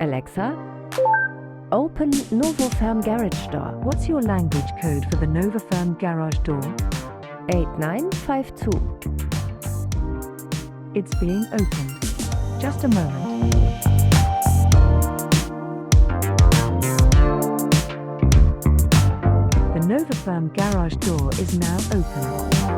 Alexa, open Novoferm garage door. What's your language code for the Novoferm garage door? 8952. It's being opened. Just a moment. The Novoferm garage door is now open.